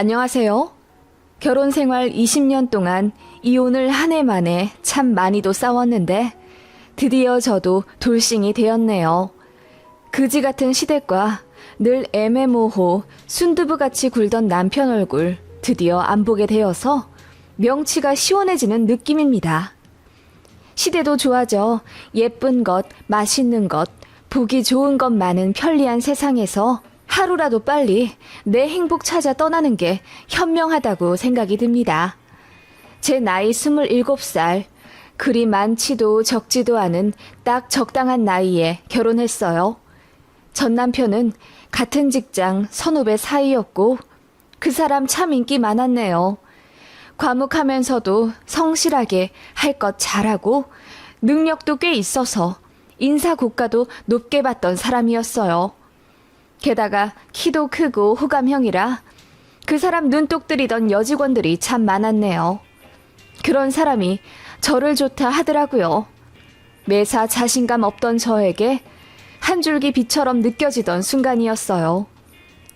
안녕하세요. 결혼 생활 20년 동안 이혼을 한 해 만에 참 많이도 싸웠는데 드디어 저도 돌싱이 되었네요. 그지 같은 시댁과 늘 애매모호 순두부같이 굴던 남편 얼굴 드디어 안 보게 되어서 명치가 시원해지는 느낌입니다. 시대도 좋아져 예쁜 것, 맛있는 것, 보기 좋은 것 많은 편리한 세상에서 하루라도 빨리 내 행복 찾아 떠나는 게 현명하다고 생각이 듭니다. 제 나이 27살, 그리 많지도 적지도 않은 딱 적당한 나이에 결혼했어요. 전 남편은 같은 직장 선후배 사이였고 그 사람 참 인기 많았네요. 과묵하면서도 성실하게 할 것 잘하고 능력도 꽤 있어서 인사고가도 높게 받던 사람이었어요. 게다가 키도 크고 호감형이라 그 사람 눈독 들이던 여직원들이 참 많았네요. 그런 사람이 저를 좋다 하더라고요. 매사 자신감 없던 저에게 한 줄기 빛처럼 느껴지던 순간이었어요.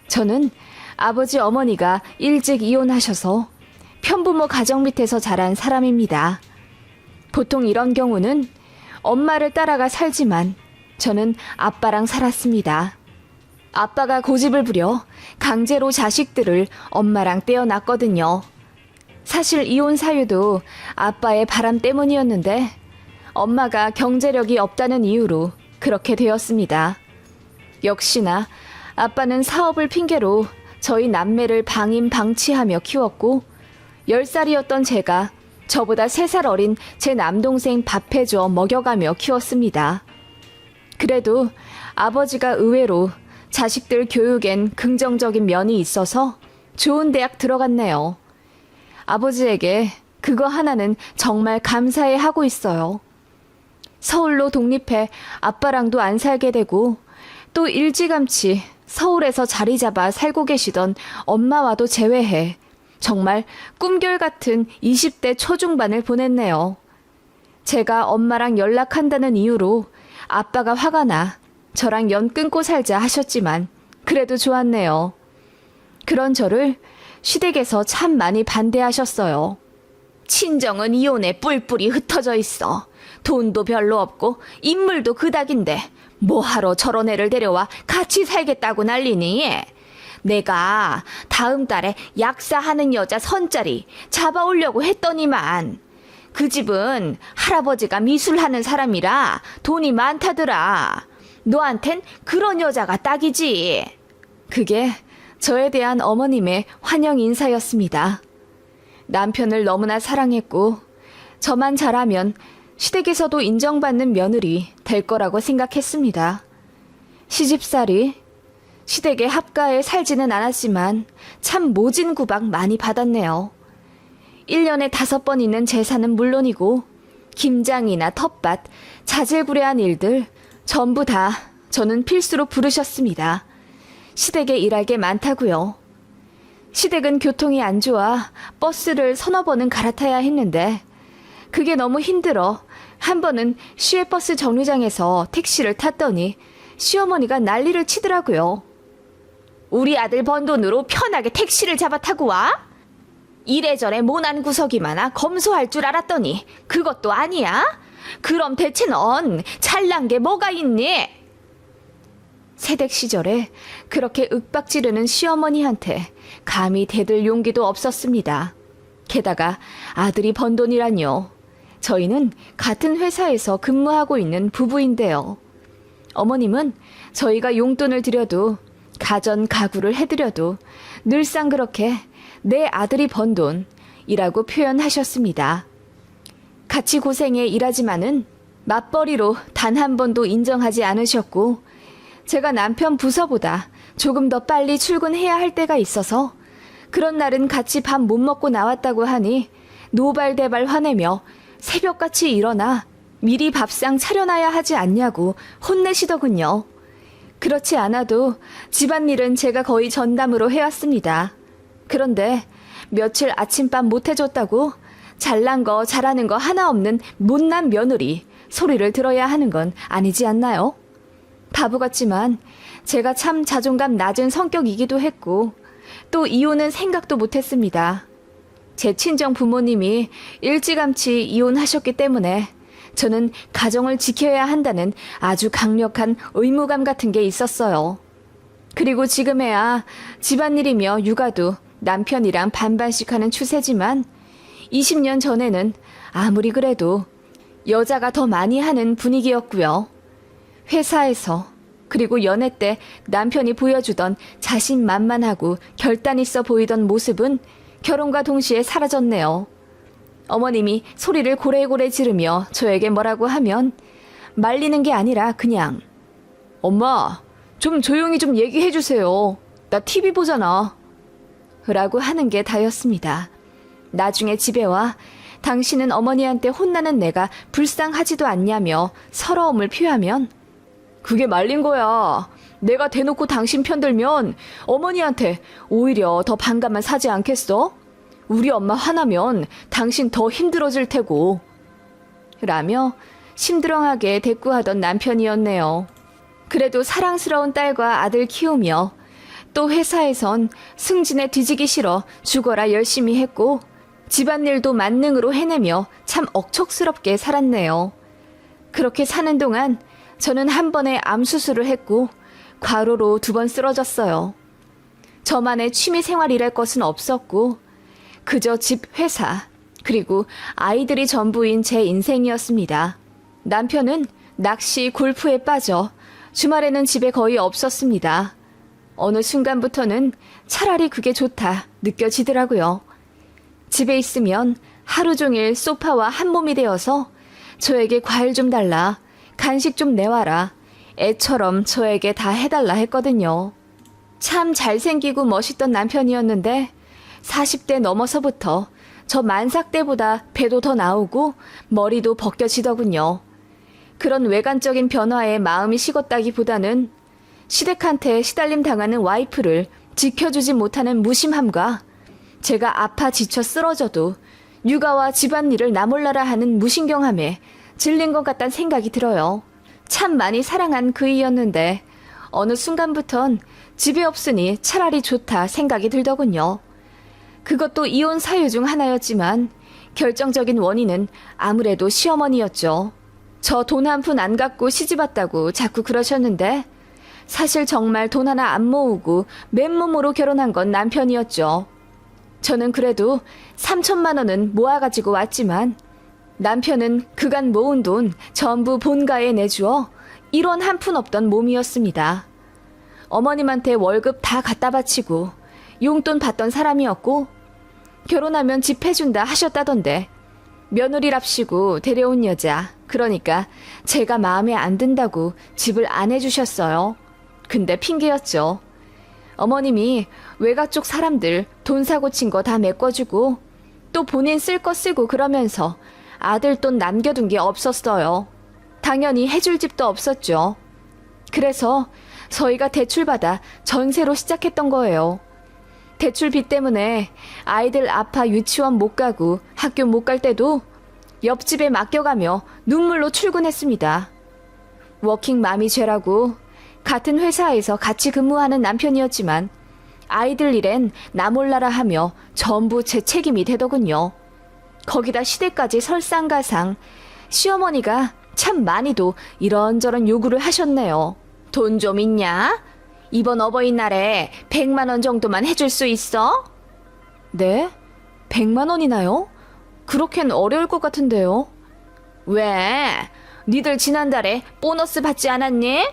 저는 아버지 어머니가 일찍 이혼하셔서 편부모 가정 밑에서 자란 사람입니다. 보통 이런 경우는 엄마를 따라가 살지만 저는 아빠랑 살았습니다. 아빠가 고집을 부려 강제로 자식들을 엄마랑 떼어놨거든요. 사실 이혼 사유도 아빠의 바람 때문이었는데 엄마가 경제력이 없다는 이유로 그렇게 되었습니다. 역시나 아빠는 사업을 핑계로 저희 남매를 방임방치하며 키웠고 10살이었던 제가 저보다 3살 어린 제 남동생 밥해줘 먹여가며 키웠습니다. 그래도 아버지가 의외로 자식들 교육엔 긍정적인 면이 있어서 좋은 대학 들어갔네요. 아버지에게 그거 하나는 정말 감사해 하고 있어요. 서울로 독립해 아빠랑도 안 살게 되고 또 일찌감치 서울에서 자리 잡아 살고 계시던 엄마와도 제외해 정말 꿈결 같은 20대 초중반을 보냈네요. 제가 엄마랑 연락한다는 이유로 아빠가 화가 나 저랑 연 끊고 살자 하셨지만 그래도 좋았네요. 그런 저를 시댁에서 참 많이 반대하셨어요. 친정은 이혼에 뿔뿔이 흩어져 있어. 돈도 별로 없고 인물도 그닥인데 뭐하러 저런 애를 데려와 같이 살겠다고 난리니? 내가 다음 달에 약사하는 여자 선자리 잡아오려고 했더니만 그 집은 할아버지가 미술하는 사람이라 돈이 많다더라. 너한텐 그런 여자가 딱이지. 그게 저에 대한 어머님의 환영 인사였습니다. 남편을 너무나 사랑했고 저만 잘하면 시댁에서도 인정받는 며느리 될 거라고 생각했습니다. 시집살이 시댁에 합가해 살지는 않았지만 참 모진 구박 많이 받았네요. 1년에 5번 있는 제사는 물론이고 김장이나 텃밭, 자질구레한 일들 전부 다 저는 필수로 부르셨습니다. 시댁에 일할 게 많다고요. 시댁은 교통이 안 좋아 버스를 서너 번은 갈아타야 했는데 그게 너무 힘들어 한 번은 시외버스 정류장에서 택시를 탔더니 시어머니가 난리를 치더라고요. 우리 아들 번 돈으로 편하게 택시를 잡아 타고 와? 이래저래 모난 구석이 많아 검소할 줄 알았더니 그것도 아니야? 그럼 대체 넌 잘난 게 뭐가 있니? 새댁 시절에 그렇게 윽박지르는 시어머니한테 감히 대들 용기도 없었습니다. 게다가 아들이 번 돈이라뇨. 저희는 같은 회사에서 근무하고 있는 부부인데요. 어머님은 저희가 용돈을 드려도 가전 가구를 해드려도 늘상 그렇게 내 아들이 번 돈이라고 표현하셨습니다. 같이 고생해 일하지만은 맞벌이로 단 한 번도 인정하지 않으셨고 제가 남편 부서보다 조금 더 빨리 출근해야 할 때가 있어서 그런 날은 같이 밥 못 먹고 나왔다고 하니 노발대발 화내며 새벽같이 일어나 미리 밥상 차려놔야 하지 않냐고 혼내시더군요. 그렇지 않아도 집안일은 제가 거의 전담으로 해왔습니다. 그런데 며칠 아침밥 못 해줬다고 잘난 거 잘하는 거 하나 없는 못난 며느리 소리를 들어야 하는 건 아니지 않나요? 바보 같지만 제가 참 자존감 낮은 성격이기도 했고 또 이혼은 생각도 못했습니다. 제 친정 부모님이 일찌감치 이혼하셨기 때문에 저는 가정을 지켜야 한다는 아주 강력한 의무감 같은 게 있었어요. 그리고 지금에야 집안일이며 육아도 남편이랑 반반씩 하는 추세지만 20년 전에는 아무리 그래도 여자가 더 많이 하는 분위기였고요. 회사에서 그리고 연애 때 남편이 보여주던 자신만만하고 결단 있어 보이던 모습은 결혼과 동시에 사라졌네요. 어머님이 소리를 고래고래 지르며 저에게 뭐라고 하면 말리는 게 아니라 그냥 엄마, 좀 조용히 좀 얘기해 주세요. 나 TV 보잖아. 라고 하는 게 다였습니다. 나중에 집에 와 당신은 어머니한테 혼나는 내가 불쌍하지도 않냐며 서러움을 표하면 그게 말린 거야. 내가 대놓고 당신 편들면 어머니한테 오히려 더 반감만 사지 않겠어? 우리 엄마 화나면 당신 더 힘들어질 테고. 라며 심드렁하게 대꾸하던 남편이었네요. 그래도 사랑스러운 딸과 아들 키우며 또 회사에선 승진에 뒤지기 싫어 죽어라 열심히 했고 집안일도 만능으로 해내며 참 억척스럽게 살았네요. 그렇게 사는 동안 저는 한 번에 암 수술을 했고 과로로 2번 쓰러졌어요. 저만의 취미 생활이랄 것은 없었고 그저 집, 회사, 그리고 아이들이 전부인 제 인생이었습니다. 남편은 낚시, 골프에 빠져 주말에는 집에 거의 없었습니다. 어느 순간부터는 차라리 그게 좋다 느껴지더라고요. 집에 있으면 하루 종일 소파와 한 몸이 되어서 저에게 과일 좀 달라, 간식 좀 내와라, 애처럼 저에게 다 해달라 했거든요. 참 잘생기고 멋있던 남편이었는데 40대 넘어서부터 저 만삭 때보다 배도 더 나오고 머리도 벗겨지더군요. 그런 외관적인 변화에 마음이 식었다기보다는 시댁한테 시달림 당하는 와이프를 지켜주지 못하는 무심함과 제가 아파 지쳐 쓰러져도 육아와 집안일을 나 몰라라 하는 무신경함에 질린 것 같다는 생각이 들어요. 참 많이 사랑한 그이였는데 어느 순간부턴 집에 없으니 차라리 좋다 생각이 들더군요. 그것도 이혼 사유 중 하나였지만 결정적인 원인은 아무래도 시어머니였죠. 저 돈 한 푼 안 갖고 시집 왔다고 자꾸 그러셨는데 사실 정말 돈 하나 안 모으고 맨몸으로 결혼한 건 남편이었죠. 저는 그래도 3천만 원은 모아가지고 왔지만 남편은 그간 모은 돈 전부 본가에 내주어 1원 한 푼 없던 몸이었습니다. 어머님한테 월급 다 갖다 바치고 용돈 받던 사람이었고 결혼하면 집 해준다 하셨다던데 며느리랍시고 데려온 여자, 그러니까 제가 마음에 안 든다고 집을 안 해주셨어요. 근데 핑계였죠. 어머님이 외가 쪽 사람들 돈 사고 친 거 다 메꿔주고 또 본인 쓸 거 쓰고 그러면서 아들 돈 남겨둔 게 없었어요. 당연히 해줄 집도 없었죠. 그래서 저희가 대출받아 전세로 시작했던 거예요. 대출비 때문에 아이들 아파 유치원 못 가고 학교 못 갈 때도 옆집에 맡겨가며 눈물로 출근했습니다. 워킹맘이 죄라고 같은 회사에서 같이 근무하는 남편이었지만 아이들 일엔 나 몰라라 하며 전부 제 책임이 되더군요. 거기다 시댁까지 설상가상 시어머니가 참 많이도 이런저런 요구를 하셨네요. 돈 좀 있냐? 이번 어버이날에 100만 원 정도만 해줄 수 있어? 네? 100만 원이나요? 그렇겐 어려울 것 같은데요. 왜? 니들 지난달에 보너스 받지 않았니?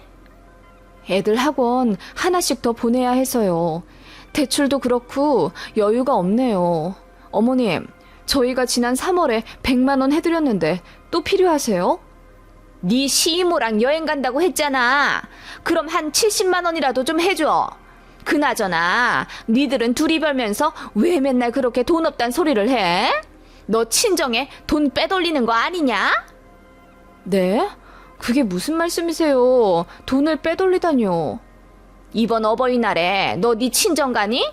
애들 학원 하나씩 더 보내야 해서요. 대출도 그렇고 여유가 없네요. 어머님, 저희가 지난 3월에 100만 원 해드렸는데 또 필요하세요? 네 시이모랑 여행 간다고 했잖아. 그럼 한 70만 원이라도 좀 해줘. 그나저나 니들은 둘이 벌면서 왜 맨날 그렇게 돈 없단 소리를 해? 너 친정에 돈 빼돌리는 거 아니냐? 네? 그게 무슨 말씀이세요? 돈을 빼돌리다뇨. 이번 어버이날에 너 네 친정 가니?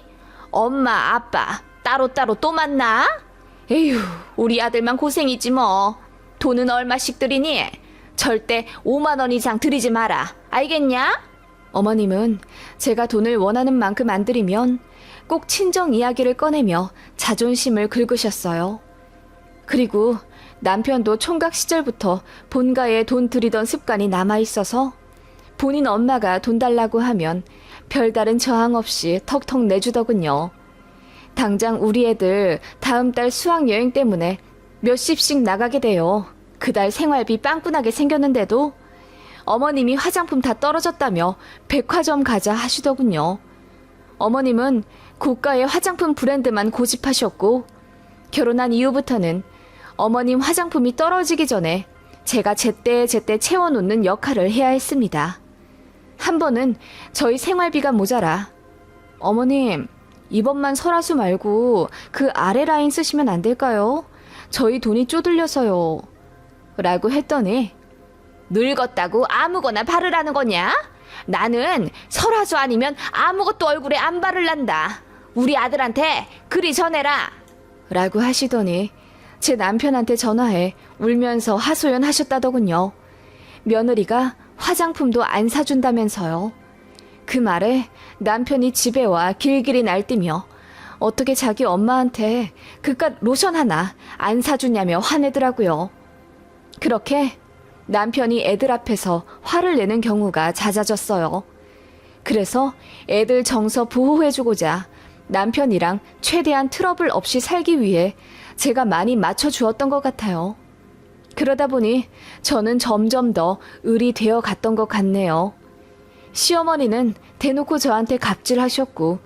엄마, 아빠 따로따로 또 만나? 에휴, 우리 아들만 고생이지 뭐. 돈은 얼마씩 드리니? 절대 5만 원 이상 드리지 마라. 알겠냐? 어머님은 제가 돈을 원하는 만큼 안 드리면 꼭 친정 이야기를 꺼내며 자존심을 긁으셨어요. 그리고 남편도 총각 시절부터 본가에 돈 들이던 습관이 남아있어서 본인 엄마가 돈 달라고 하면 별다른 저항 없이 턱턱 내주더군요. 당장 우리 애들 다음 달 수학여행 때문에 몇십씩 나가게 돼요. 그달 생활비 빵꾸나게 생겼는데도 어머님이 화장품 다 떨어졌다며 백화점 가자 하시더군요. 어머님은 고가의 화장품 브랜드만 고집하셨고 결혼한 이후부터는 어머님 화장품이 떨어지기 전에 제가 제때 채워놓는 역할을 해야 했습니다. 한 번은 저희 생활비가 모자라 어머님 이번만 설화수 말고 그 아래 라인 쓰시면 안 될까요? 저희 돈이 쪼들려서요. 라고 했더니 늙었다고 아무거나 바르라는 거냐? 나는 설화수 아니면 아무것도 얼굴에 안 바를란다. 우리 아들한테 그리 전해라. 라고 하시더니 제 남편한테 전화해 울면서 하소연하셨다더군요. 며느리가 화장품도 안 사준다면서요. 그 말에 남편이 집에 와 길길이 날뛰며 어떻게 자기 엄마한테 그깟 로션 하나 안 사주냐며 화내더라고요. 그렇게 남편이 애들 앞에서 화를 내는 경우가 잦아졌어요. 그래서 애들 정서 보호해주고자 남편이랑 최대한 트러블 없이 살기 위해 제가 많이 맞춰주었던 것 같아요. 그러다 보니 저는 점점 더 을이 되어 갔던 것 같네요. 시어머니는 대놓고 저한테 갑질하셨고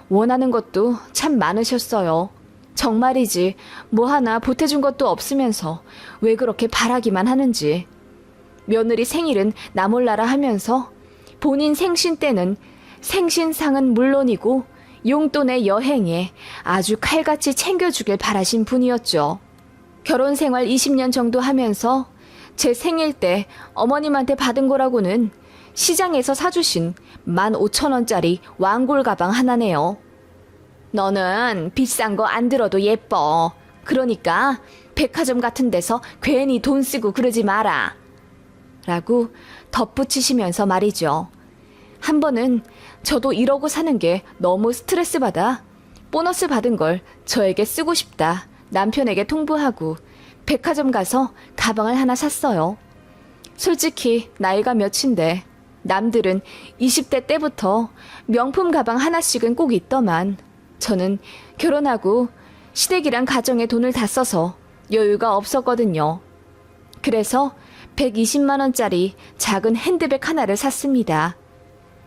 원하는 것도 참 많으셨어요. 정말이지 뭐 하나 보태준 것도 없으면서 왜 그렇게 바라기만 하는지. 며느리 생일은 나 몰라라 하면서 본인 생신 때는 생신상은 물론이고 용돈의 여행에 아주 칼같이 챙겨주길 바라신 분이었죠. 결혼 생활 20년 정도 하면서 제 생일 때 어머님한테 받은 거라고는 시장에서 사주신 15,000원짜리 왕골 가방 하나네요. 너는 비싼 거 안 들어도 예뻐. 그러니까 백화점 같은 데서 괜히 돈 쓰고 그러지 마라. 라고 덧붙이시면서 말이죠. 한 번은 저도 이러고 사는 게 너무 스트레스 받아 보너스 받은 걸 저에게 쓰고 싶다 남편에게 통보하고 백화점 가서 가방을 하나 샀어요. 솔직히 나이가 몇인데 남들은 20대 때부터 명품 가방 하나씩은 꼭 있더만 저는 결혼하고 시댁이랑 가정에 돈을 다 써서 여유가 없었거든요. 그래서 120만 원짜리 작은 핸드백 하나를 샀습니다.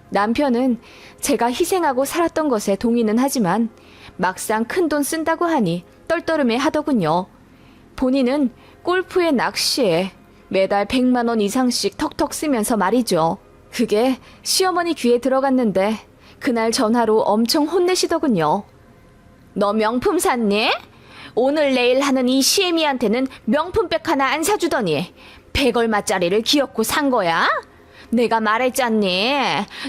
남편은 제가 희생하고 살았던 것에 동의는 하지만 막상 큰돈 쓴다고 하니 떨떠름해 하더군요. 본인은 골프에 낚시에 매달 100만 원 이상씩 턱턱 쓰면서 말이죠. 그게 시어머니 귀에 들어갔는데 그날 전화로 엄청 혼내시더군요. 너 명품 샀니? 오늘 내일 하는 이 시애미한테는 명품백 하나 안 사주더니 100얼마짜리를 기어코 산 거야? 내가 말했잖니.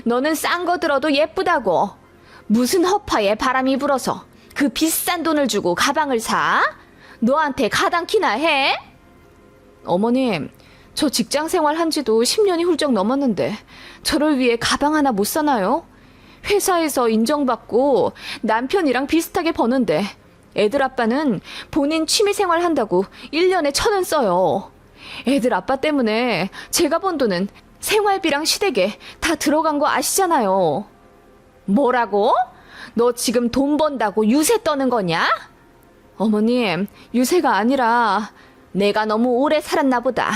너는 싼 거 들어도 예쁘다고. 무슨 허파에 바람이 불어서 그 비싼 돈을 주고 가방을 사? 너한테 가당키나 해? 어머님, 저 직장 생활 한 지도 10년이 훌쩍 넘었는데 저를 위해 가방 하나 못 사나요? 회사에서 인정받고 남편이랑 비슷하게 버는데 애들 아빠는 본인 취미생활 한다고 1년에 1,000원 써요. 애들 아빠 때문에 제가 번 돈은 생활비랑 시댁에 다 들어간 거 아시잖아요. 뭐라고? 너 지금 돈 번다고 유세 떠는 거냐? 어머님, 유세가 아니라 내가 너무 오래 살았나 보다.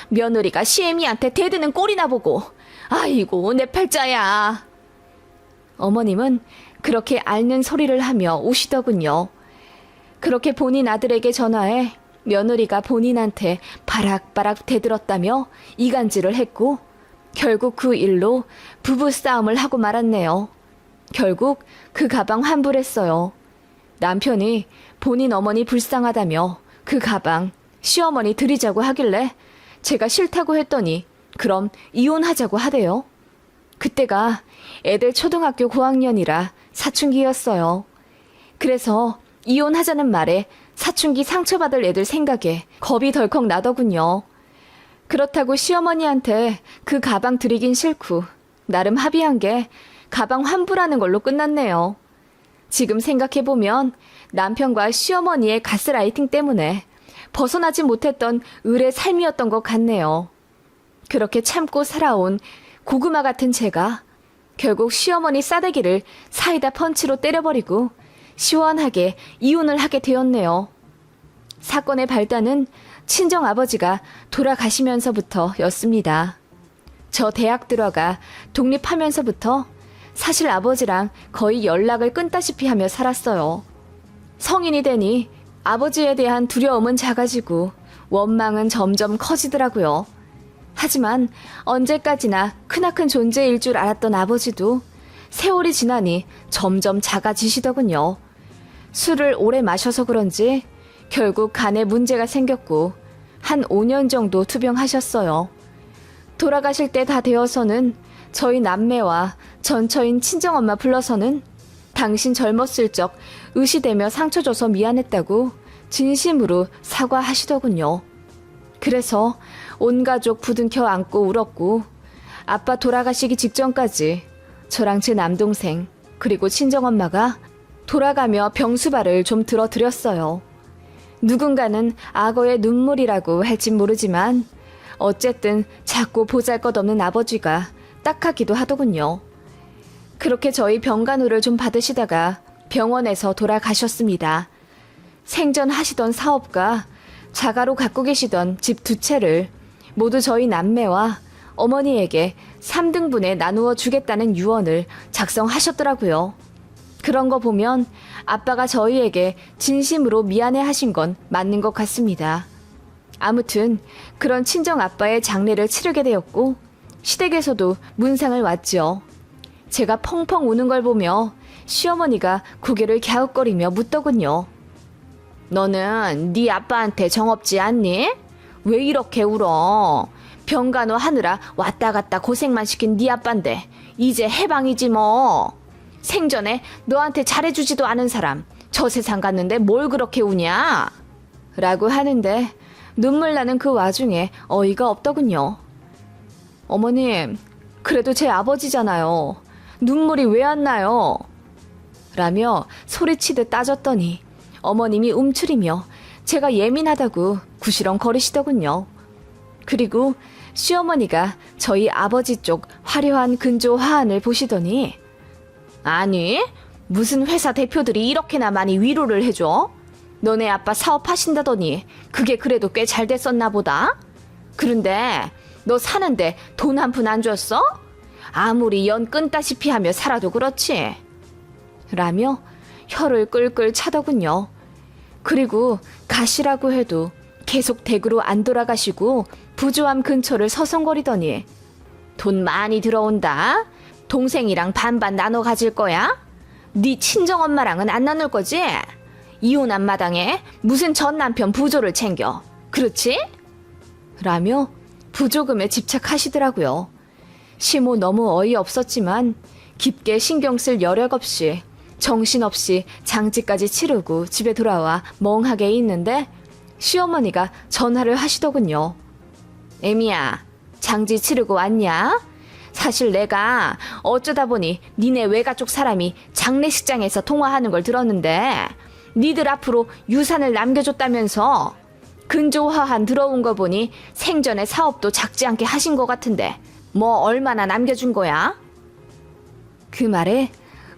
며느리가 시애미한테 대드는 꼴이나 보고. 아이고, 내 팔자야. 어머님은 그렇게 앓는 소리를 하며 우시더군요. 그렇게 본인 아들에게 전화해 며느리가 본인한테 바락바락 대들었다며 이간질을 했고 결국 그 일로 부부싸움을 하고 말았네요. 결국 그 가방 환불했어요. 남편이 본인 어머니 불쌍하다며 그 가방 시어머니 드리자고 하길래 제가 싫다고 했더니 그럼 이혼하자고 하대요. 그때가 애들 초등학교 고학년이라 사춘기였어요. 그래서 이혼하자는 말에 사춘기 상처받을 애들 생각에 겁이 덜컥 나더군요. 그렇다고 시어머니한테 그 가방 드리긴 싫고 나름 합의한 게 가방 환불하는 걸로 끝났네요. 지금 생각해보면 남편과 시어머니의 가스라이팅 때문에 벗어나지 못했던 을의 삶이었던 것 같네요. 그렇게 참고 살아온 고구마 같은 제가 결국 시어머니 싸대기를 사이다 펀치로 때려버리고 시원하게 이혼을 하게 되었네요. 사건의 발단은 친정아버지가 돌아가시면서부터였습니다. 저 대학 들어가 독립하면서부터 사실 아버지랑 거의 연락을 끊다시피 하며 살았어요. 성인이 되니 아버지에 대한 두려움은 작아지고 원망은 점점 커지더라고요. 하지만 언제까지나 크나큰 존재일 줄 알았던 아버지도 세월이 지나니 점점 작아지시더군요. 술을 오래 마셔서 그런지 결국 간에 문제가 생겼고 한 5년 정도 투병하셨어요. 돌아가실 때 다 되어서는 저희 남매와 전처인 친정엄마 불러서는 당신 젊었을 적 의시되며 상처 줘서 미안했다고 진심으로 사과하시더군요. 그래서 온 가족 부둥켜 안고 울었고 아빠 돌아가시기 직전까지 저랑 제 남동생 그리고 친정엄마가 돌아가며 병수발을 좀 들어드렸어요. 누군가는 악어의 눈물이라고 할진 모르지만 어쨌든 작고 보잘것없는 아버지가 딱하기도 하더군요. 그렇게 저희 병간호를 좀 받으시다가 병원에서 돌아가셨습니다. 생전하시던 사업과 자가로 갖고 계시던 집 2채를 모두 저희 남매와 어머니에게 3등분에 나누어 주겠다는 유언을 작성하셨더라고요. 그런 거 보면 아빠가 저희에게 진심으로 미안해 하신 건 맞는 것 같습니다. 아무튼 그런 친정 아빠의 장례를 치르게 되었고 시댁에서도 문상을 왔죠. 제가 펑펑 우는 걸 보며 시어머니가 고개를 갸웃거리며 묻더군요. 너는 네 아빠한테 정없지 않니? 왜 이렇게 울어? 병간호 하느라 왔다 갔다 고생만 시킨 네 아빠인데 이제 해방이지 뭐. 생전에 너한테 잘해주지도 않은 사람 저 세상 갔는데 뭘 그렇게 우냐? 라고 하는데 눈물 나는 그 와중에 어이가 없더군요. 어머님, 그래도 제 아버지잖아요. 눈물이 왜 안 나요? 라며 소리치듯 따졌더니 어머님이 움츠리며 제가 예민하다고 구시렁거리시더군요. 그리고 시어머니가 저희 아버지 쪽 화려한 근조 화환을 보시더니 아니, 무슨 회사 대표들이 이렇게나 많이 위로를 해줘? 너네 아빠 사업하신다더니 그게 그래도 꽤 잘 됐었나 보다? 그런데 너 사는데 돈 한 푼 안 줬어? 아무리 연 끊다시피 하며 살아도 그렇지. 라며 혀를 끌끌 차더군요. 그리고 가시라고 해도 계속 댁으로 안 돌아가시고 부조함 근처를 서성거리더니 돈 많이 들어온다. 동생이랑 반반 나눠 가질 거야? 네 친정엄마랑은 안 나눌 거지? 이혼한 마당에 무슨 전 남편 부조를 챙겨. 그렇지? 라며 부조금에 집착하시더라고요. 시모 너무 어이없었지만 깊게 신경 쓸 여력 없이 정신없이 장지까지 치르고 집에 돌아와 멍하게 있는데 시어머니가 전화를 하시더군요. 애미야, 장지 치르고 왔냐? 사실 내가 어쩌다 보니 니네 외가 쪽 사람이 장례식장에서 통화하는 걸 들었는데 니들 앞으로 유산을 남겨줬다면서 근조화한 들어온 거 보니 생전에 사업도 작지 않게 하신 것 같은데 뭐 얼마나 남겨준 거야? 그 말에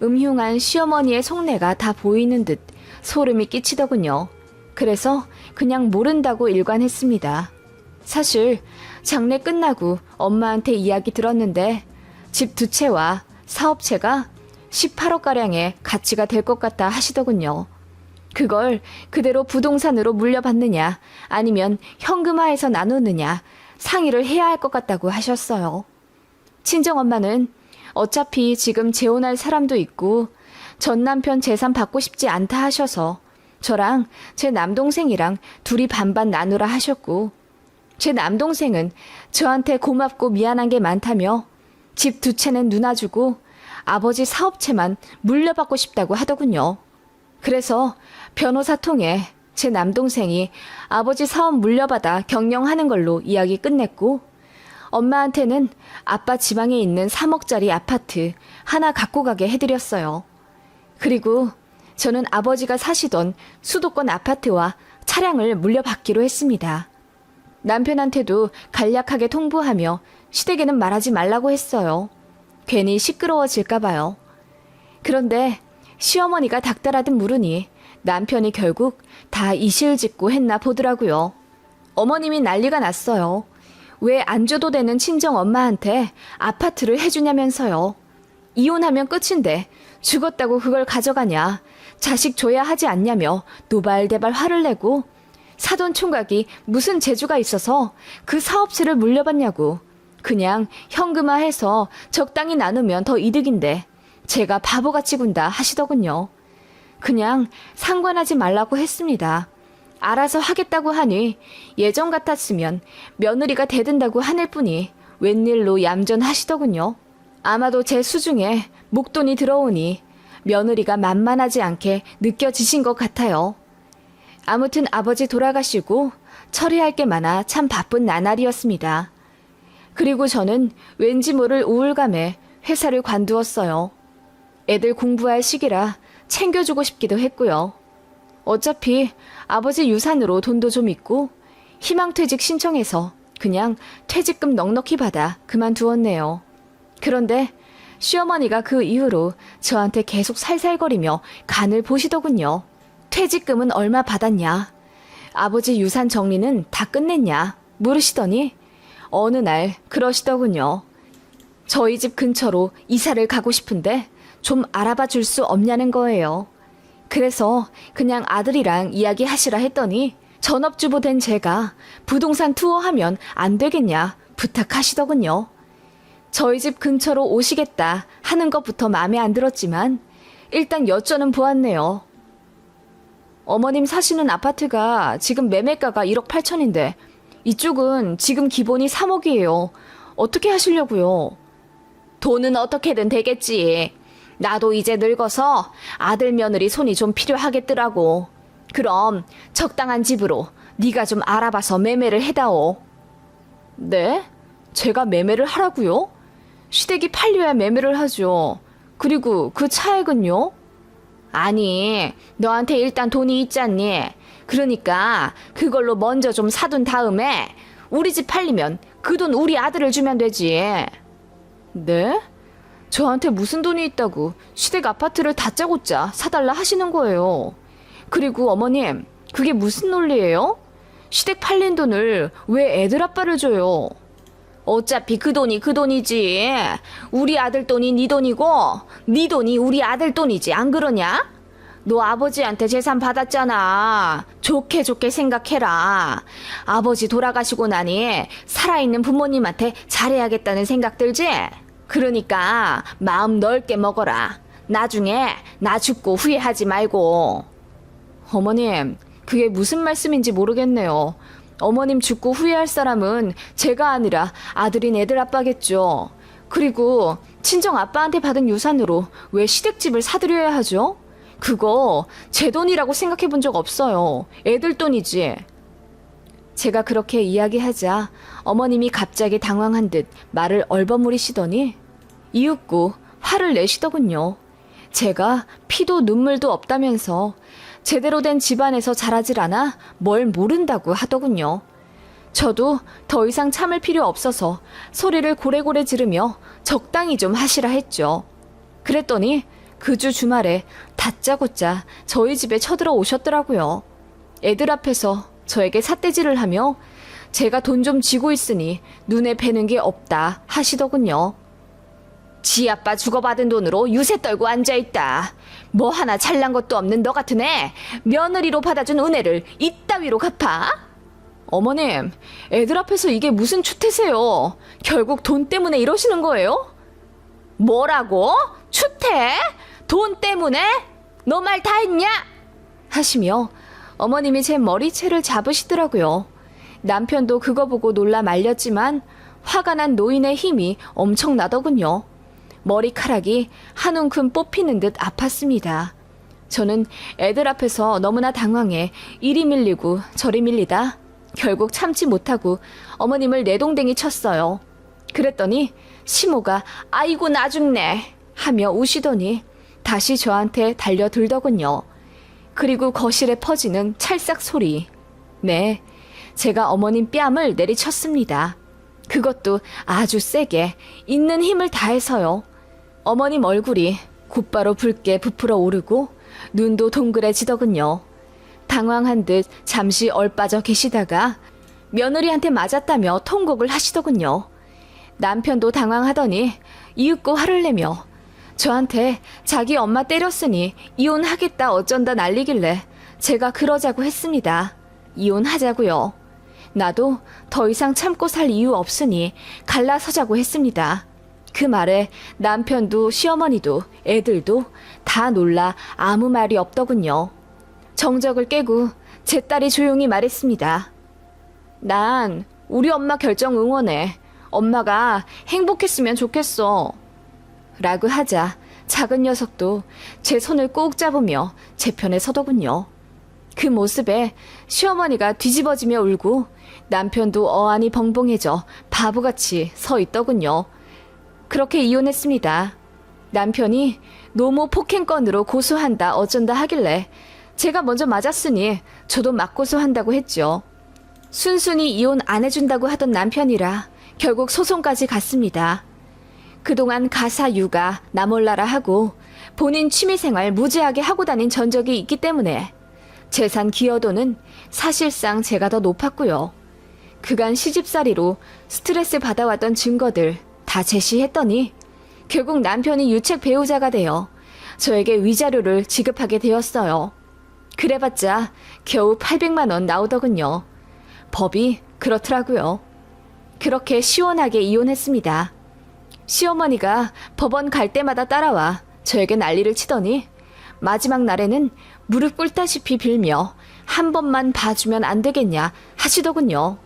음흉한 시어머니의 속내가 다 보이는 듯 소름이 끼치더군요. 그래서 그냥 모른다고 일관했습니다. 사실 장례 끝나고 엄마한테 이야기 들었는데 집 2채와 사업체가 18억가량의 가치가 될 것 같다 하시더군요. 그걸 그대로 부동산으로 물려받느냐 아니면 현금화해서 나누느냐 상의를 해야 할 것 같다고 하셨어요. 친정엄마는 어차피 지금 재혼할 사람도 있고 전 남편 재산 받고 싶지 않다 하셔서 저랑 제 남동생이랑 둘이 반반 나누라 하셨고 제 남동생은 저한테 고맙고 미안한 게 많다며 집 2채는 누나 주고 아버지 사업체만 물려받고 싶다고 하더군요. 그래서 변호사 통해 제 남동생이 아버지 사업 물려받아 경영하는 걸로 이야기 끝냈고 엄마한테는 아빠 지방에 있는 3억짜리 아파트 하나 갖고 가게 해드렸어요. 그리고 저는 아버지가 사시던 수도권 아파트와 차량을 물려받기로 했습니다. 남편한테도 간략하게 통보하며 시댁에는 말하지 말라고 했어요. 괜히 시끄러워질까봐요. 그런데 시어머니가 닥달하듯 물으니 남편이 결국 다 이실직고 했나 보더라고요. 어머님이 난리가 났어요. 왜 안 줘도 되는 친정 엄마한테 아파트를 해주냐면서요. 이혼하면 끝인데 죽었다고 그걸 가져가냐. 자식 줘야 하지 않냐며 노발대발 화를 내고 사돈 총각이 무슨 재주가 있어서 그 사업체를 물려받냐고. 그냥 현금화해서 적당히 나누면 더 이득인데 제가 바보같이 군다 하시더군요. 그냥 상관하지 말라고 했습니다. 알아서 하겠다고 하니 예전 같았으면 며느리가 대든다고 하늘 뿐이 웬일로 얌전하시더군요. 아마도 제 수중에 목돈이 들어오니 며느리가 만만하지 않게 느껴지신 것 같아요. 아무튼 아버지 돌아가시고 처리할 게 많아 참 바쁜 나날이었습니다. 그리고 저는 왠지 모를 우울감에 회사를 관두었어요. 애들 공부할 시기라 챙겨주고 싶기도 했고요. 어차피 아버지 유산으로 돈도 좀 있고 희망퇴직 신청해서 그냥 퇴직금 넉넉히 받아 그만두었네요. 그런데 시어머니가 그 이후로 저한테 계속 살살거리며 간을 보시더군요. 퇴직금은 얼마 받았냐? 아버지 유산 정리는 다 끝냈냐? 물으시더니 어느 날 그러시더군요. 저희 집 근처로 이사를 가고 싶은데 좀 알아봐 줄 수 없냐는 거예요. 그래서 그냥 아들이랑 이야기하시라 했더니 전업주부 된 제가 부동산 투어하면 안 되겠냐 부탁하시더군요. 저희 집 근처로 오시겠다 하는 것부터 마음에 안 들었지만 일단 여쭤는 보았네요. 어머님 사시는 아파트가 지금 매매가가 1억 8천인데 이쪽은 지금 기본이 3억이에요. 어떻게 하시려고요? 돈은 어떻게든 되겠지. 나도 이제 늙어서 아들 며느리 손이 좀 필요하겠더라고. 그럼 적당한 집으로 네가 좀 알아봐서 매매를 해다오. 네? 제가 매매를 하라고요? 시댁이 팔려야 매매를 하죠. 그리고 그 차액은요? 아니, 너한테 일단 돈이 있잖니. 그러니까 그걸로 먼저 좀 사둔 다음에 우리 집 팔리면 그 돈 우리 아들을 주면 되지. 네? 저한테 무슨 돈이 있다고 시댁 아파트를 다짜고짜 사달라 하시는 거예요. 그리고 어머님, 그게 무슨 논리예요? 시댁 팔린 돈을 왜 애들 아빠를 줘요? 어차피 그 돈이 그 돈이지. 우리 아들 돈이 네 돈이고 네 돈이 우리 아들 돈이지. 안 그러냐? 너 아버지한테 재산 받았잖아. 좋게 좋게 생각해라. 아버지 돌아가시고 나니 살아있는 부모님한테 잘해야겠다는 생각 들지? 그러니까 마음 넓게 먹어라. 나중에 나 죽고 후회하지 말고. 어머님, 그게 무슨 말씀인지 모르겠네요. 어머님 죽고 후회할 사람은 제가 아니라 아들인 애들 아빠겠죠. 그리고 친정 아빠한테 받은 유산으로 왜 시댁집을 사드려야 하죠? 그거 제 돈이라고 생각해 본 적 없어요. 애들 돈이지. 제가 그렇게 이야기하자 어머님이 갑자기 당황한 듯 말을 얼버무리시더니 이윽고 화를 내시더군요. 제가 피도 눈물도 없다면서 제대로 된 집안에서 자라질 않아 뭘 모른다고 하더군요. 저도 더 이상 참을 필요 없어서 소리를 고래고래 지르며 적당히 좀 하시라 했죠. 그랬더니 그 주 주말에 다짜고짜 저희 집에 쳐들어 오셨더라고요. 애들 앞에서 저에게 삿대질을 하며 제가 돈 좀 쥐고 있으니 눈에 뵈는 게 없다 하시더군요. 지 아빠 주고받은 돈으로 유세 떨고 앉아있다. 뭐 하나 잘난 것도 없는 너 같은 애 며느리로 받아준 은혜를 이따위로 갚아? 어머님, 애들 앞에서 이게 무슨 추태세요? 결국 돈 때문에 이러시는 거예요? 뭐라고? 추태? 돈 때문에? 너 말 다 했냐? 하시며 어머님이 제 머리채를 잡으시더라고요. 남편도 그거 보고 놀라 말렸지만 화가 난 노인의 힘이 엄청나더군요. 머리카락이 한 움큼 뽑히는 듯 아팠습니다. 저는 애들 앞에서 너무나 당황해 이리 밀리고 저리 밀리다 결국 참지 못하고 어머님을 내동댕이 쳤어요. 그랬더니 시모가 아이고 나 죽네 하며 우시더니 다시 저한테 달려들더군요. 그리고 거실에 퍼지는 찰싹 소리. 네, 제가 어머님 뺨을 내리쳤습니다. 그것도 아주 세게, 있는 힘을 다해서요. 어머님 얼굴이 곧바로 붉게 부풀어 오르고 눈도 동그래지더군요. 당황한 듯 잠시 얼빠져 계시다가 며느리한테 맞았다며 통곡을 하시더군요. 남편도 당황하더니 이윽고 화를 내며 저한테 자기 엄마 때렸으니 이혼하겠다 어쩐다 난리길래 제가 그러자고 했습니다. 이혼하자고요. 나도 더 이상 참고 살 이유 없으니 갈라서자고 했습니다. 그 말에 남편도 시어머니도 애들도 다 놀라 아무 말이 없더군요. 정적을 깨고 제 딸이 조용히 말했습니다. 난 우리 엄마 결정 응원해. 엄마가 행복했으면 좋겠어. 라고 하자 작은 녀석도 제 손을 꼭 잡으며 제 편에 서더군요. 그 모습에 시어머니가 뒤집어지며 울고 남편도 어안이 벙벙해져 바보같이 서 있더군요. 그렇게 이혼했습니다. 남편이 노모 폭행건으로 고소한다 어쩐다 하길래 제가 먼저 맞았으니 저도 맞고소한다고 했죠. 순순히 이혼 안 해준다고 하던 남편이라 결국 소송까지 갔습니다. 그동안 가사 육아 나몰라라 하고 본인 취미생활 무지하게 하고 다닌 전적이 있기 때문에 재산 기여도는 사실상 제가 더 높았고요. 그간 시집살이로 스트레스 받아왔던 증거들 다 제시했더니 결국 남편이 유책 배우자가 되어 저에게 위자료를 지급하게 되었어요. 그래봤자 겨우 800만 원 나오더군요. 법이 그렇더라고요. 그렇게 시원하게 이혼했습니다. 시어머니가 법원 갈 때마다 따라와 저에게 난리를 치더니 마지막 날에는 무릎 꿇다시피 빌며 한 번만 봐주면 안 되겠냐 하시더군요.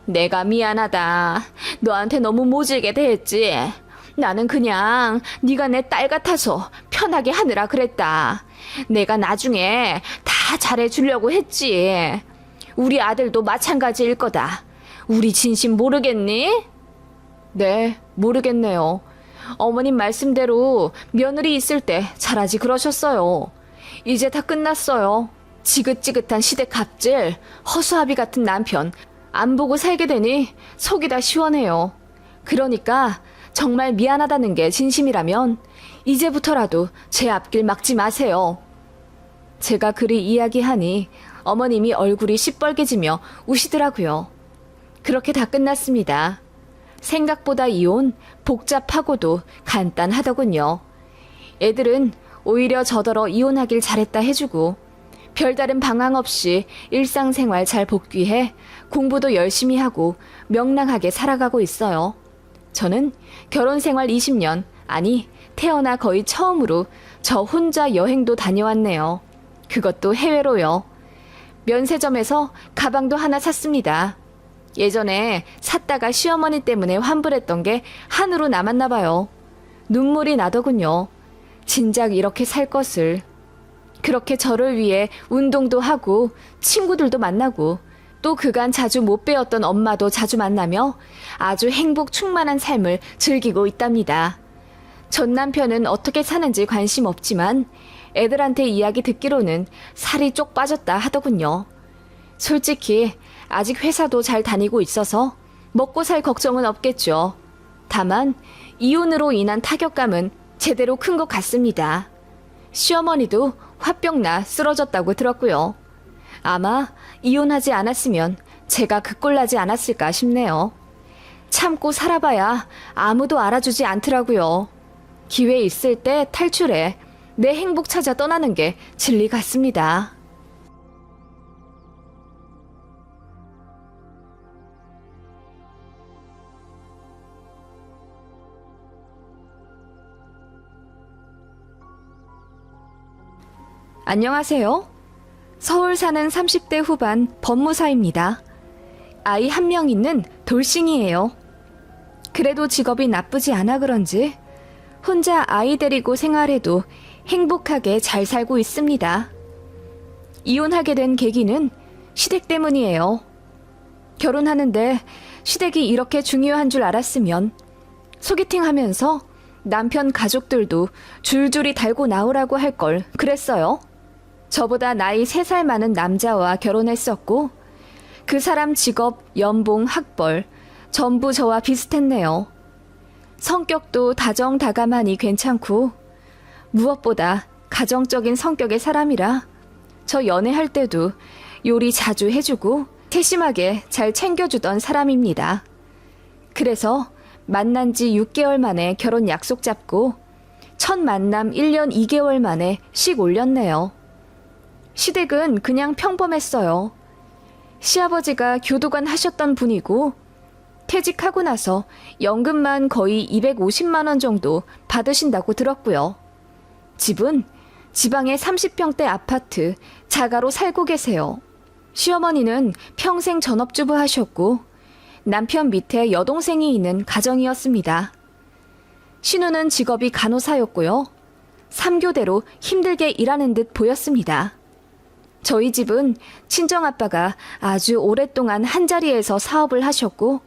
내가 미안하다. 너한테 너무 모질게 대했지. 나는 그냥 네가 내 딸 같아서 편하게 하느라 그랬다. 내가 나중에 다 잘해주려고 했지. 우리 아들도 마찬가지일 거다. 우리 진심 모르겠니? 네, 모르겠네요. 어머님 말씀대로 며느리 있을 때 잘하지 그러셨어요. 이제 다 끝났어요. 지긋지긋한 시댁 갑질, 허수아비 같은 남편 안 보고 살게 되니 속이 다 시원해요. 그러니까 정말 미안하다는 게 진심이라면 이제부터라도 제 앞길 막지 마세요. 제가 그리 이야기하니 어머님이 얼굴이 시뻘개지며 우시더라고요. 그렇게 다 끝났습니다. 생각보다 이혼 복잡하고도 간단하더군요. 애들은 오히려 저더러 이혼하길 잘했다 해주고 별다른 방황 없이 일상생활 잘 복귀해 공부도 열심히 하고 명랑하게 살아가고 있어요. 저는 결혼생활 20년, 아니 태어나 거의 처음으로 저 혼자 여행도 다녀왔네요. 그것도 해외로요. 면세점에서 가방도 하나 샀습니다. 예전에 샀다가 시어머니 때문에 환불했던 게 한으로 남았나 봐요. 눈물이 나더군요. 진작 이렇게 살 것을. 그렇게 저를 위해 운동도 하고 친구들도 만나고 또 그간 자주 못 뵈었던 엄마도 자주 만나며 아주 행복 충만한 삶을 즐기고 있답니다. 전 남편은 어떻게 사는지 관심 없지만 애들한테 이야기 듣기로는 살이 쪽 빠졌다 하더군요. 솔직히 아직 회사도 잘 다니고 있어서 먹고 살 걱정은 없겠죠. 다만 이혼으로 인한 타격감은 제대로 큰 것 같습니다. 시어머니도 화병나 쓰러졌다고 들었고요. 아마 이혼하지 않았으면 제가 그 꼴 나지 않았을까 싶네요. 참고 살아봐야 아무도 알아주지 않더라고요. 기회 있을 때 탈출해 내 행복 찾아 떠나는 게 진리 같습니다. 안녕하세요. 서울 사는 30대 후반 법무사입니다. 아이 한 명 있는 돌싱이에요. 그래도 직업이 나쁘지 않아 그런지 혼자 아이 데리고 생활해도 행복하게 잘 살고 있습니다. 이혼하게 된 계기는 시댁 때문이에요. 결혼하는데 시댁이 이렇게 중요한 줄 알았으면 소개팅 하면서 남편 가족들도 줄줄이 달고 나오라고 할 걸 그랬어요. 저보다 나이 3살 많은 남자와 결혼했었고 그 사람 직업, 연봉, 학벌 전부 저와 비슷했네요. 성격도 다정다감하니 괜찮고 무엇보다 가정적인 성격의 사람이라 저 연애할 때도 요리 자주 해주고 세심하게 잘 챙겨주던 사람입니다. 그래서 만난 지 6개월 만에 결혼 약속 잡고 첫 만남 1년 2개월 만에 씩 올렸네요. 시댁은 그냥 평범했어요. 시아버지가 교도관 하셨던 분이고 퇴직하고 나서 연금만 거의 250만 원 정도 받으신다고 들었고요. 집은 지방의 30평대 아파트 자가로 살고 계세요. 시어머니는 평생 전업주부 하셨고 남편 밑에 여동생이 있는 가정이었습니다. 신우는 직업이 간호사였고요. 3교대로 힘들게 일하는 듯 보였습니다. 저희 집은 친정아빠가 아주 오랫동안 한자리에서 사업을 하셨고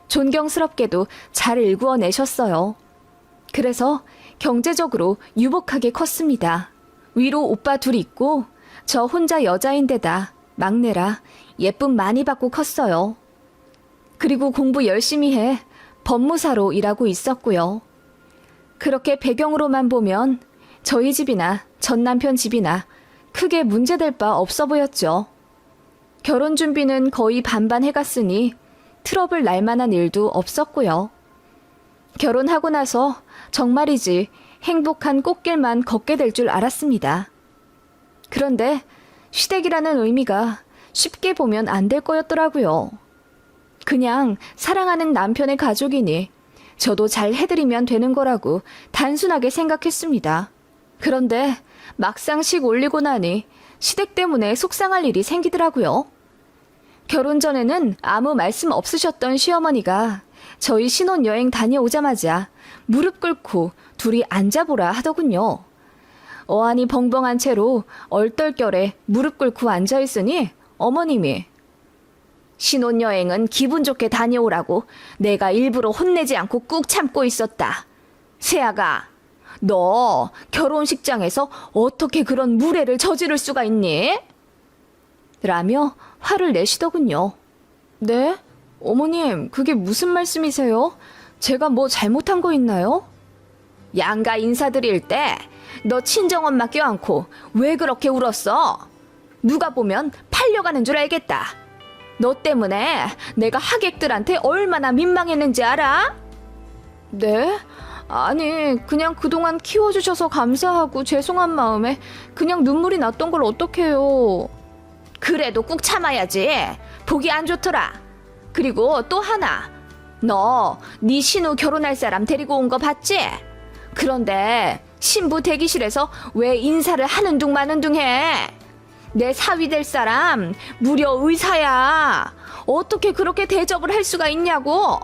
존경스럽게도 잘 일구어내셨어요. 그래서 경제적으로 유복하게 컸습니다. 위로 오빠 둘 있고 저 혼자 여자인데다 막내라 예쁨 많이 받고 컸어요. 그리고 공부 열심히 해 법무사로 일하고 있었고요. 그렇게 배경으로만 보면 저희 집이나 전 남편 집이나 크게 문제될 바 없어 보였죠. 결혼 준비는 거의 반반 해갔으니 트러블 날 만한 일도 없었고요. 결혼하고 나서 정말이지 행복한 꽃길만 걷게 될 줄 알았습니다. 그런데 시댁이라는 의미가 쉽게 보면 안 될 거였더라고요. 그냥 사랑하는 남편의 가족이니 저도 잘 해드리면 되는 거라고 단순하게 생각했습니다. 그런데 막상 식 올리고 나니 시댁 때문에 속상할 일이 생기더라고요. 결혼 전에는 아무 말씀 없으셨던 시어머니가 저희 신혼여행 다녀오자마자 무릎 꿇고 둘이 앉아보라 하더군요. 어안이 벙벙한 채로 얼떨결에 무릎 꿇고 앉아있으니 어머님이 신혼여행은 기분 좋게 다녀오라고 내가 일부러 혼내지 않고 꾹 참고 있었다. 세아가, 너 결혼식장에서 어떻게 그런 무례를 저지를 수가 있니? 라며 화를 내시더군요. 네? 어머님, 그게 무슨 말씀이세요? 제가 뭐 잘못한 거 있나요? 양가 인사드릴 때 너 친정엄마 껴안고 왜 그렇게 울었어? 누가 보면 팔려가는 줄 알겠다. 너 때문에 내가 하객들한테 얼마나 민망했는지 알아? 네? 아니, 그냥 그동안 키워주셔서 감사하고 죄송한 마음에 그냥 눈물이 났던 걸 어떡해요. 그래도 꾹 참아야지. 보기 안 좋더라. 그리고 또 하나. 너 네 신우 결혼할 사람 데리고 온 거 봤지? 그런데 신부 대기실에서 왜 인사를 하는 둥 마는 둥 해? 내 사위 될 사람 무려 의사야. 어떻게 그렇게 대접을 할 수가 있냐고.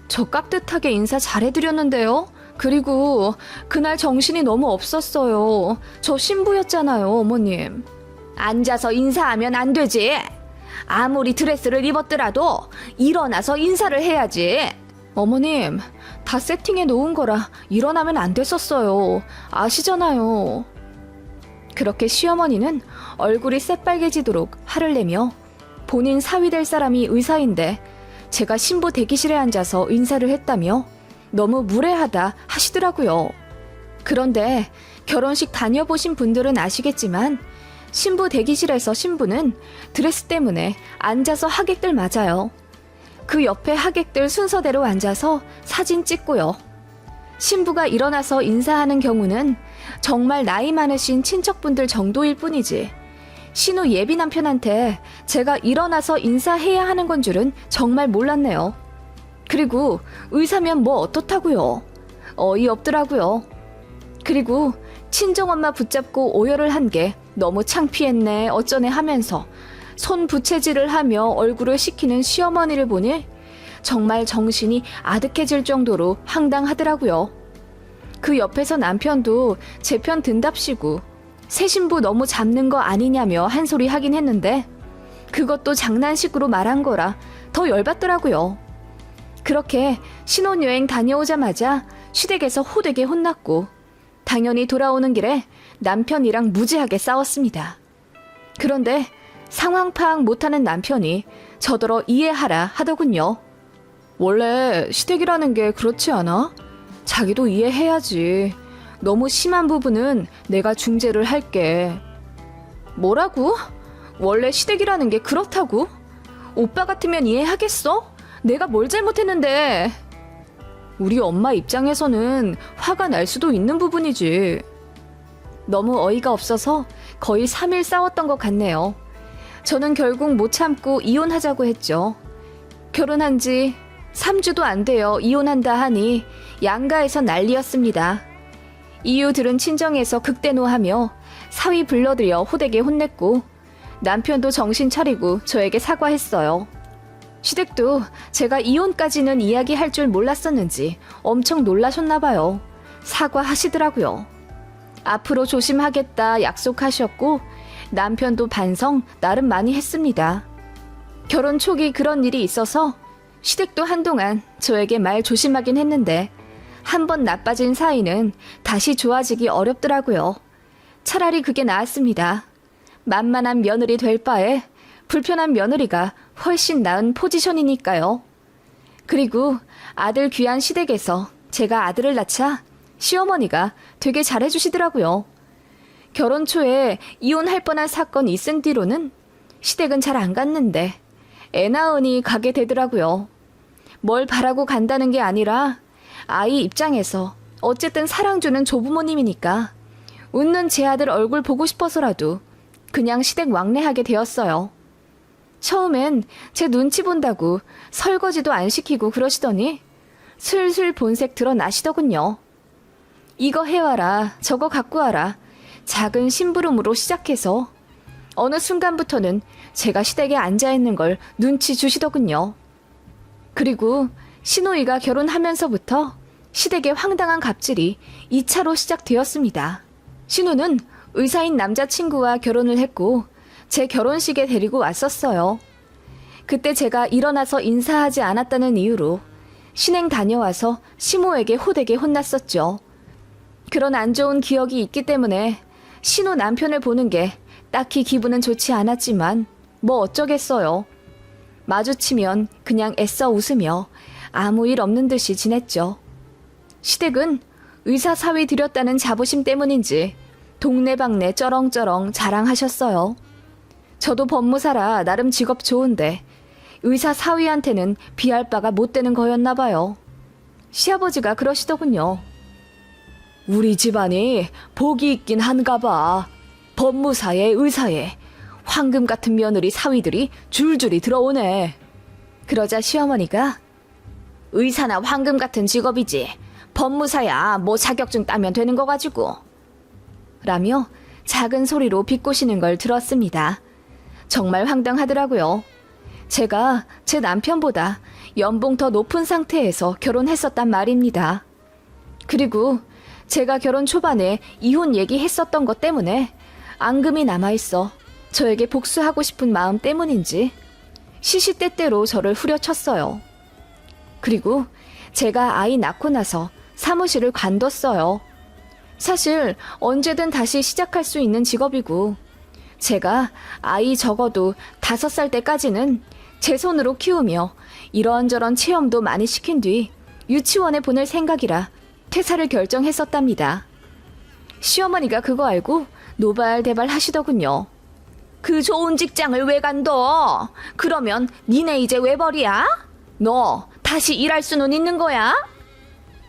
저 깍듯하게 인사 잘해드렸는데요. 그리고 그날 정신이 너무 없었어요. 저 신부였잖아요, 어머님. 앉아서 인사하면 안 되지. 아무리 드레스를 입었더라도 일어나서 인사를 해야지. 어머님, 다 세팅해 놓은 거라 일어나면 안 됐었어요. 아시잖아요. 그렇게 시어머니는 얼굴이 새빨개지도록 화를 내며 본인 사위 될 사람이 의사인데 제가 신부 대기실에 앉아서 인사를 했다며 너무 무례하다 하시더라고요. 그런데 결혼식 다녀보신 분들은 아시겠지만 신부 대기실에서 신부는 드레스 때문에 앉아서 하객들 맞아요. 그 옆에 하객들 순서대로 앉아서 사진 찍고요. 신부가 일어나서 인사하는 경우는 정말 나이 많으신 친척분들 정도일 뿐이지 신우 예비 남편한테 제가 일어나서 인사해야 하는 건 줄은 정말 몰랐네요. 그리고 의사면 뭐 어떻다고요. 어이없더라고요. 그리고 친정엄마 붙잡고 오열을 한 게 너무 창피했네 어쩌네 하면서 손 부채질을 하며 얼굴을 식히는 시어머니를 보니 정말 정신이 아득해질 정도로 황당하더라고요. 그 옆에서 남편도 제 편 든답시고 새 신부 너무 잡는 거 아니냐며 한 소리 하긴 했는데 그것도 장난식으로 말한 거라 더 열받더라고요. 그렇게 신혼여행 다녀오자마자 시댁에서 호되게 혼났고 당연히 돌아오는 길에 남편이랑 무지하게 싸웠습니다. 그런데 상황 파악 못하는 남편이 저더러 이해하라 하더군요. 원래 시댁이라는 게 그렇지 않아? 자기도 이해해야지. 너무 심한 부분은 내가 중재를 할게. 뭐라고? 원래 시댁이라는 게 그렇다고? 오빠 같으면 이해하겠어? 내가 뭘 잘못했는데? 우리 엄마 입장에서는 화가 날 수도 있는 부분이지. 너무 어이가 없어서 거의 3일 싸웠던 것 같네요. 저는 결국 못 참고 이혼하자고 했죠. 결혼한 지 3주도 안 되어 이혼한다 하니 양가에서 난리였습니다. 이유 들은 친정에서 극대노하며 사위 불러들여 호되게 혼냈고 남편도 정신 차리고 저에게 사과했어요. 시댁도 제가 이혼까지는 이야기할 줄 몰랐었는지 엄청 놀라셨나봐요. 사과하시더라고요. 앞으로 조심하겠다 약속하셨고 남편도 반성 나름 많이 했습니다. 결혼 초기 그런 일이 있어서 시댁도 한동안 저에게 말 조심하긴 했는데 한 번 나빠진 사이는 다시 좋아지기 어렵더라고요. 차라리 그게 나았습니다. 만만한 며느리 될 바에 불편한 며느리가 훨씬 나은 포지션이니까요. 그리고 아들 귀한 시댁에서 제가 아들을 낳자 시어머니가 되게 잘해주시더라고요. 결혼 초에 이혼할 뻔한 사건이 있은 뒤로는 시댁은 잘 안 갔는데 애 낳으니 가게 되더라고요. 뭘 바라고 간다는 게 아니라 아이 입장에서 어쨌든 사랑 주는 조부모님이니까 웃는 제 아들 얼굴 보고 싶어서라도 그냥 시댁 왕래하게 되었어요. 처음엔 제 눈치 본다고 설거지도 안 시키고 그러시더니 슬슬 본색 드러나시더군요. 이거 해와라, 저거 갖고 와라. 작은 심부름으로 시작해서 어느 순간부터는 제가 시댁에 앉아있는 걸 눈치 주시더군요. 그리고 시노이가 결혼하면서부터 시댁의 황당한 갑질이 2차로 시작되었습니다. 신우는 의사인 남자친구와 결혼을 했고 제 결혼식에 데리고 왔었어요. 그때 제가 일어나서 인사하지 않았다는 이유로 신행 다녀와서 시모에게 호되게 혼났었죠. 그런 안 좋은 기억이 있기 때문에 신우 남편을 보는 게 딱히 기분은 좋지 않았지만 뭐 어쩌겠어요. 마주치면 그냥 애써 웃으며 아무 일 없는 듯이 지냈죠. 시댁은 의사 사위 들였다는 자부심 때문인지 동네방네 쩌렁쩌렁 자랑하셨어요. 저도 법무사라 나름 직업 좋은데 의사 사위한테는 비할 바가 못 되는 거였나 봐요. 시아버지가 그러시더군요. 우리 집안이 복이 있긴 한가 봐. 법무사에 의사에 황금 같은 며느리 사위들이 줄줄이 들어오네. 그러자 시어머니가 의사나 황금 같은 직업이지 법무사야 뭐 자격증 따면 되는 거 가지고 라며 작은 소리로 비꼬시는 걸 들었습니다. 정말 황당하더라고요. 제가 제 남편보다 연봉 더 높은 상태에서 결혼했었단 말입니다. 그리고 제가 결혼 초반에 이혼 얘기했었던 것 때문에 앙금이 남아있어 저에게 복수하고 싶은 마음 때문인지 시시때때로 저를 후려쳤어요. 그리고 제가 아이 낳고 나서 사무실을 관뒀어요. 사실 언제든 다시 시작할 수 있는 직업이고 제가 아이 적어도 5살 때까지는 제 손으로 키우며 이런저런 체험도 많이 시킨 뒤 유치원에 보낼 생각이라 퇴사를 결정했었답니다. 시어머니가 그거 알고 노발대발 하시더군요. 그 좋은 직장을 왜 간둬? 그러면 니네 이제 왜 버리야? 너 다시 일할 수는 있는 거야?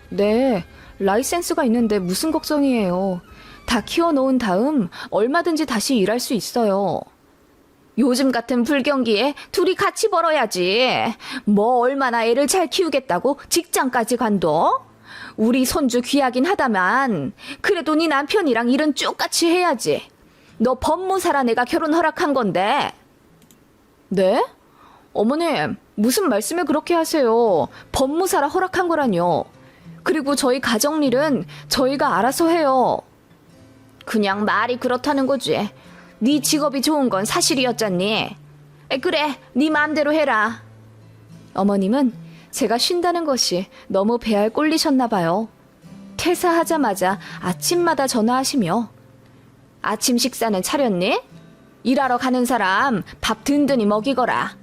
네, 라이센스가 있는데 무슨 걱정이에요. 다 키워놓은 다음 얼마든지 다시 일할 수 있어요. 요즘 같은 불경기에 둘이 같이 벌어야지. 뭐 얼마나 애를 잘 키우겠다고 직장까지 간둬? 우리 손주 귀하긴 하다만 그래도 네 남편이랑 일은 쭉같이 해야지. 너 법무사라 내가 결혼 허락한 건데. 네? 어머님, 무슨 말씀을 그렇게 하세요. 법무사라 허락한 거라뇨. 그리고 저희 가정일은 저희가 알아서 해요. 그냥 말이 그렇다는 거지. 네 직업이 좋은 건 사실이었잖니. 그래, 네 마음대로 해라. 어머님은 제가 쉰다는 것이 너무 배알 꼴리셨나 봐요. 퇴사하자마자 아침마다 전화하시며 아침 식사는 차렸니? 일하러 가는 사람 밥 든든히 먹이거라.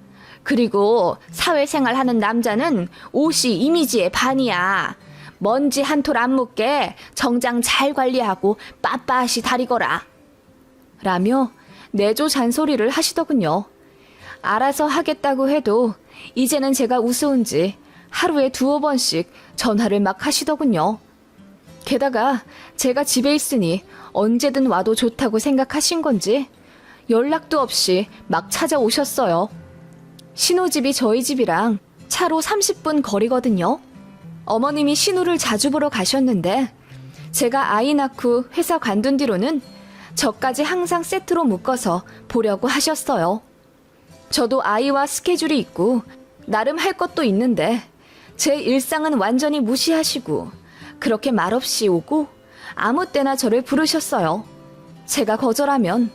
그리고 사회생활 하는 남자는 옷이 이미지의 반이야. 먼지 한 톨 안 묻게 정장 잘 관리하고 빳빳이 다리거라. 라며 내조 잔소리를 하시더군요. 알아서 하겠다고 해도 이제는 제가 우스운지 하루에 2-5번씩 전화를 막 하시더군요. 게다가 제가 집에 있으니 언제든 와도 좋다고 생각하신 건지 연락도 없이 막 찾아오셨어요. 신우집이 저희 집이랑 차로 30분 거리거든요. 어머님이 신우를 자주 보러 가셨는데 제가 아이 낳고 회사 관둔 뒤로는 저까지 항상 세트로 묶어서 보려고 하셨어요. 저도 아이와 스케줄이 있고 나름 할 것도 있는데 제 일상은 완전히 무시하시고 그렇게 말없이 오고 아무 때나 저를 부르셨어요. 제가 거절하면